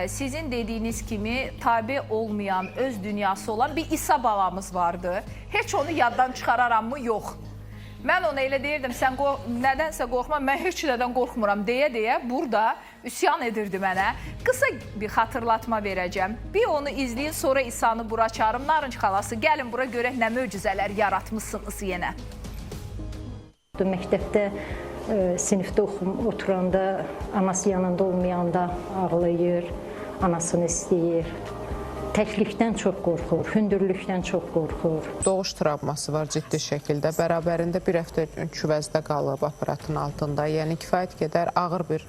Sizin dediğiniz kimi tabi olmayan, öz dünyası olan bir İsa balamız vardı. Heç onu yaddan çıxararam mı? Yox. Mən ona elə deyirdim, sən nədənsə qorxma, mən heç nədən qorxmuram deyə burada üsyan edirdi mənə. Qısa bir xatırlatma verəcəm. Bir onu izləyin, sonra İsa'nı bura çağırım. Narınc xalası, gəlin bura görək nə möcüzələr yaratmışsınız yenə. Məktəbdə sinifdə oturanda, anası yanında olmayanda ağlayır, anasını istəyir. Təklikdən çox qorxur, hündürlükdən çox qorxur. Doğuş travması var ciddi şəkildə. Bərabərində bir həftə küvəzdə qalıb aparatın altında. Yəni kifayət qədər ağır bir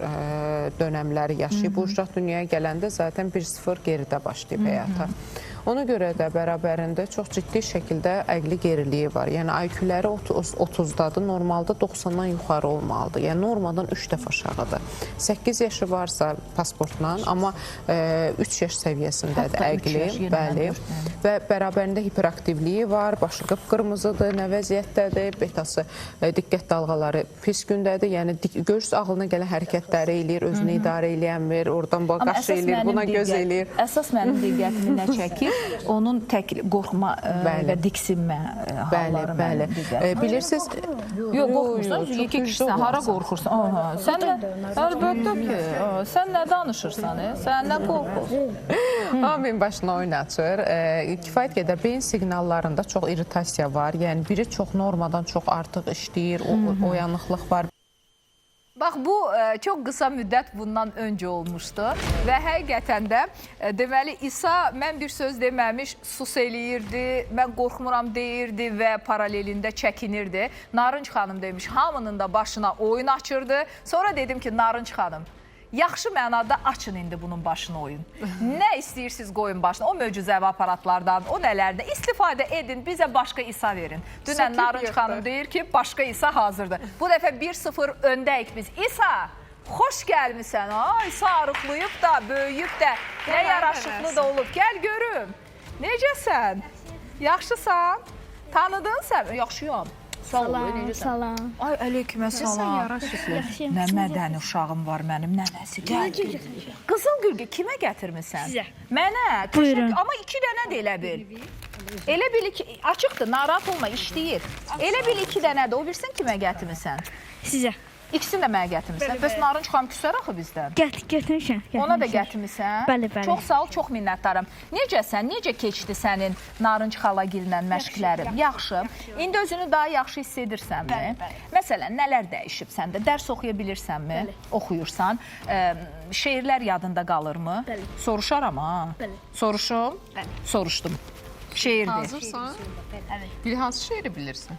dönəmləri yaşayıb. Bu uşaq dünyaya gələndə zaten 1-0 geridə başlayıb həyata. Ona görə də bərabərində çox ciddi şəkildə əqli geriliyi var. Yəni IQ-ləri 30-dadır, normalda 90-dan yuxarı olmalıdır. Yəni normadan 3 dəfə aşağıdır. 8 yaşı varsa pasportla, amma 3 yaş səviyyəsindədir əqli, bəli. Və bərabərində hiperaktivliyi var, başı qıpqırmızıdır, nə vəziyyətdədir, betası diqqət dalğaları pis gündədir. Yəni göz ağlına gələn hərəkətləri eləyir, özünü idarə eləyənmir, oradan qaş eləyir, buna göz eləyir. Əsas mənim diqqətimi nə çəkir? Onun qorxma və diksinmə halları mənim diqqətimi. Bilirsiniz? Yox, qorxmursan, iki kişisən, hara qorxursan? Sən də, əlbəttə ki, sən nə danışırsan, sən nə qorxursan? Amin başına oyun açır. Kifayət qədər beyin siqnallarında çox irritasiya var. Yəni biri çox normadan çox artıq işləyir, oyanıqlıq var. Bax, bu çox qısa müddət bundan öncə olmuşdu və həqiqətən də deməli İsa mən bir söz deməmiş sus eləyirdi, mən qorxmuram deyirdi və paralelində çəkinirdi. Narınc xanım demiş, hamının da başına oyun açırdı. Sonra dedim ki, Narınc xanım, yaxşı mənada açın indi bunun başına oyun. Nə istəyirsiniz qoyun başına, o möcüzəvi aparatlardan, o nələrdə istifadə edin, bizə başqa İsa verin. Dünən Narınc xanım deyir ki, başqa İsa hazırdır. Bu dəfə 1-0 öndəyik biz. İsa, xoş gəlmisən, İsa arıqlayıb da, böyüyüb də, nə yaraşıqlı da olub. Gəl görüm, necəsən? Yaxşısan? Tanıdın sən? Yaxşıyam. Salam. Ay, ələykümə salam. Nə mədəni uşağım var mənim, nənəsi. Qızıl gülgü kimə gətirmirsən? Sizə. Mənə? Buyurun. Amma 2 dənə də elə bil. Elə bil ki, açıqdır, narahat olma, işləyir. Elə bil 2 dənə də, o birsin kimə gətirmirsən? Sizə. İkisini də mənə gətirmirsən. Bəs Narınc xanım küsər axı bizdən. Gətirmişəm. Ona da gətirmirsən? Bəli, bəli. Çox sağ ol, çox minnətdarım. Necəsən, necə keçdi sənin Narınc xalagillə məşqlərin? Yaxşı. İndi özünü daha yaxşı hiss edirsənmi? Bəli. Məsələn, nələr dəyişib səndə? Dərs oxuya bilirsənmi? Bəli. Oxuyursan. Şeirlər yadında qalırmı? Bəli. Soruşaram ha. Bəli. Soruşum? Bəli. Soruşdum. Şeirdir. Hazırsan? Bir hansı şeiri bilirsin?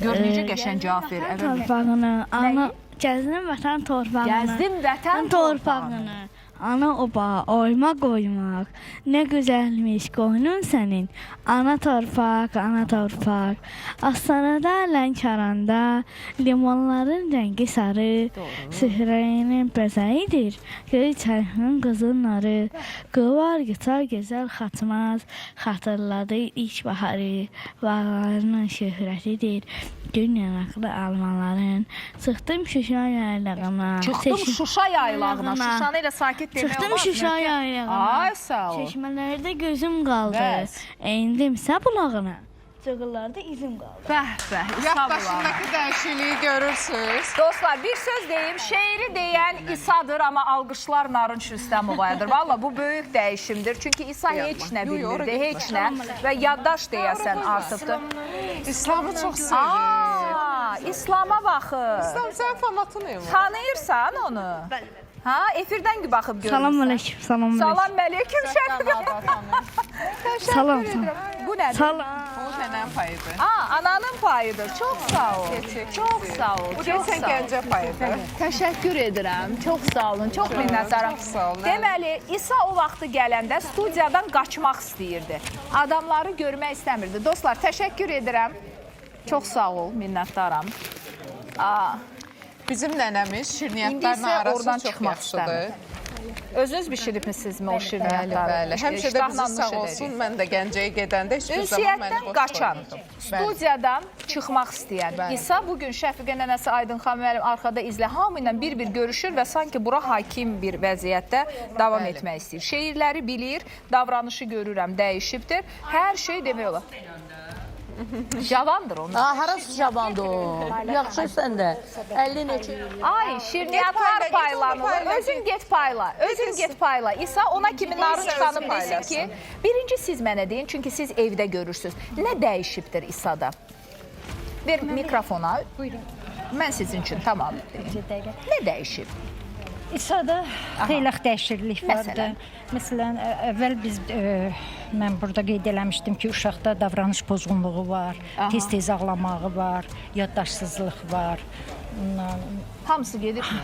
Gör necə qəşəng cavab verir. Vətən torpağını, ana gəzdim vətən torpağını. Gəzdim vətən torpağını. Ana oba, oyma qoymaq. Nə gözəlmiş qoynun sənin. Ana torpaq, ana torpaq. Astanada, Lənkəranda, limonların rəngi sarı. Sührəyinin bəzəyidir. Göy çayxının qızılları. Qıvar yutar gözəl xatmaz. Xatırladı ilk baharı. Bağlarının şöhrətidir. Gün yanaqlı almaların. Çıxdım Şuşa yaylağına. Çıxdım Şuşa yaylağına. Şuşanı ilə sakit demək olmaz. Çıxdım Şuşa yaylağına. Ay sağ ol. Çeşmələrdə gözüm qaldı. Bəs. Endim səbulağına. Cığırlarda izim qaldı. Bəh, Yaddaşındakı dəyişikliyi görürsünüz. Dostlar, bir söz deyim, şeiri deyən İsa'dır, amma alqışlar Narınc Rüstəmovayadır. Valla bu böyük dəyişimdir. Çünki İsa heç nə bilmirdi, heç nə. Və yaddaş deyəsən artıqdır. İslamı çox sevirik. İslama baxır. İslam, sən fanatınıyım. Tanıyırsan onu? Bəli. Ha, efirdən baxıb görürsən. Salam əleykum, salam əleykum. Salam əleykum şərif. Salam. Bu nədir? Salam. O nənəm payıdır. Ananın payıdır. Çox sağ ol. Çox sağ ol. Bu geçən Gəncə payıdır. Təşəkkür edirəm. Çox sağ olun. Çox minnətdaram. Çox sağ olun. Deməli, İsa o vaxtı gələndə studiyadan qaçmaq istəyirdi. Adamları görmək istəmirdi. Dostlar, təşəkkür edirəm. Çox sağ ol, minnətdaram. Bizim nənəmiz şirniyyatlarla İndi isə arası oradan çox çıxmaq yaxşıdır. Özünüz bişiribmisizmi o şirniyyatları? Bəli. Həmişə də İştahla bizi sağ nuş olsun. edirik. Mən də Gəncəyə gedəndə heç bir zaman məni Ünsiyyətdən boş qaçan, qoymurdum. studiyadan çıxmaq istəyən İsa bugün Şəfiqə nənəsi Aydınxan müəllim arkada izlə hamı ilə bir-bir görüşür və sanki bura hakim bir vəziyyətdə davam etmək istəyir. Şeirləri bilir, davranışı görürəm, dəyişibdir. Hər şey demək olar. Cavandır onun. Harası cavandır o? Yaxşı sən də. 50 neçə. Ay, şirniyyatlar Get payla, paylanılır. get onu payla, Özün get payla. Özün get payla. İsa ona kimi Narınc xanım desin ki, birinci siz mənə deyin, çünki siz evdə görürsünüz. Nə dəyişibdir İsa'da? Bir mikrofona. Buyurun. Mən sizin üçün tamam. Nə dəyişib? İsa'da xeyli dəyişiklik vardı. Məsələn? Məsələn, əvvəl biz mən burada qeyd eləmişdim ki, uşaqda davranış pozğunluğu var, tez-tez ağlamağı var, yaddaşsızlıq var. Hamısı gedibmi?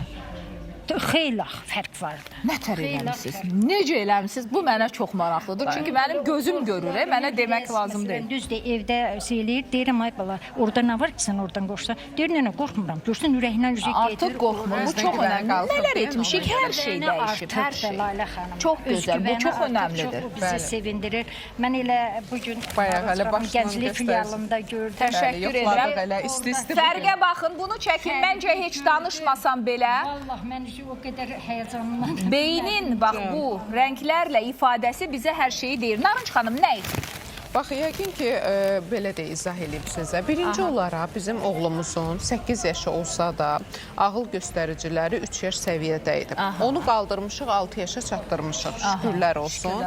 Xeyli fərq vardı. Nətər eləmişsiniz? Necə eləmişsiniz? Bu mənə çox maraqlıdır. Çünki mənim gözüm görür, mənə demək lazım deyil. Düzdür, evdə eləyir, deyirəm ay bala, orada nə var ki, sən oradan qorxsan? Deyir, nənə, qorxmuram. Görsən ürəyindən üzə gedir. Artıq qorxmur. Bu çox önəmli. Nələr etmişik? Hər şey dəyişib, hər şey. Layla xanım. Çox gözəl, bu çox önəmlidir. Bu bizi sevindirir. Mən elə bugün Bayaq hələ başından Gənclik göstərsin. filialında gördüm. Təşəkkür yoxladıq edirəm. elə, isti-isti Fərqə baxın, bunu çəkin. Məncə heç danışmasam belə. Allah, mən o qədər həyəcanımdan. Beynin bax bu rənglərlə ifadəsi bizə hər şeyi deyir. Narınc xanım, nə idi? Bax, yəqin ki, belə də izah edeyim sizə. Birinci olaraq bizim oğlumuzun 8 yaşı olsa da ağıl göstəriciləri 3 yaş səviyyədə idi. Onu qaldırmışıq, 6 yaşa çatdırmışıq. Şükürlər olsun.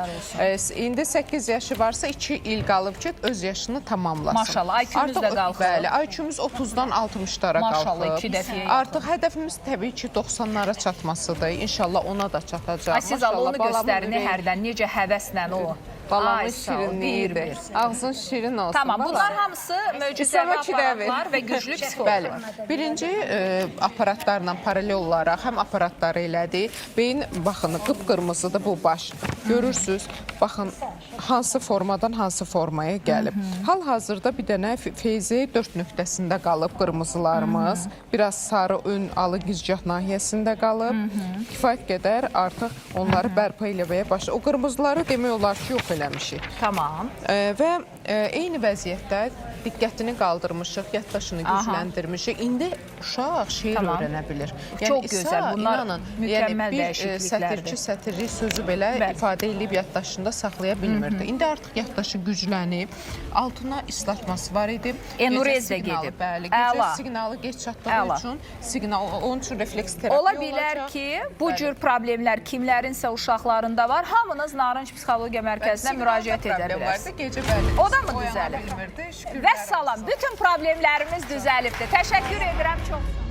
İndi 8 yaşı varsa 2 il qalıb ki, öz yaşını tamamlasın. Maşallah, IQ-muz da qalxır. Bəli, IQ-muz 30-dan 60-lara Maşallah, qalxıb. 2 dəfəyə. Artıq hədəfimiz təbii ki, 90-lara çatmasıdır. İnşallah ona da çatacaq. Ay, siz alını göstərini hərdən necə həvəslə o. Balamın şirinliyidir. Ağzın şirin olsun. Tamam, bala. bunlar hamısı möcüzəvi İslam'a kidəvi. aparatlar və güclü psixoloq. Bəli. Birinci aparatlarla paralel olaraq həm aparatları elədik. Beyin, baxın, qıpqırmızıdır bu baş. Görürsünüz, baxın, hansı formadan hansı formaya gəlib. Hal-hazırda bir dənə feyzi 4 nöqtəsində qalıb qırmızılarımız. Biraz sarı ön alı gicgah nahiyəsində qalıb. Kifayət qədər artıq onları bərpa eləməyə başlayır. O qırmızıları demək olar ki, yox eləmişik. Tamam. Və eyni vəziyyətdə diqqətini qaldırmışıq, yaddaşını gücləndirmişik. İndi uşaq şeir öyrənə bilir. Çox gözəl, bunlar mükəmməl bir dəyişikliklərdir. sətirçi, sətirli sözü belə ifadə edib yaddaşında saxlaya bilmirdi. İndi artıq yaddaşı güclənib, altına islatması var idi. Enurez də gedib. Bəli, gecə siqnalı geç çatdığı üçün onun üçün refleks terapiya Ola bilər ki, bu cür problemlər kimlərinsə uşaqlarında var. Hamınız Narınc Psixologiya Mərkəzinə müraciət edə bilərsiniz. Gecə bəli. O da mı düzəlib? Və salam, bütün problemlərimiz düzəlibdir. Təşəkkür edirəm çox.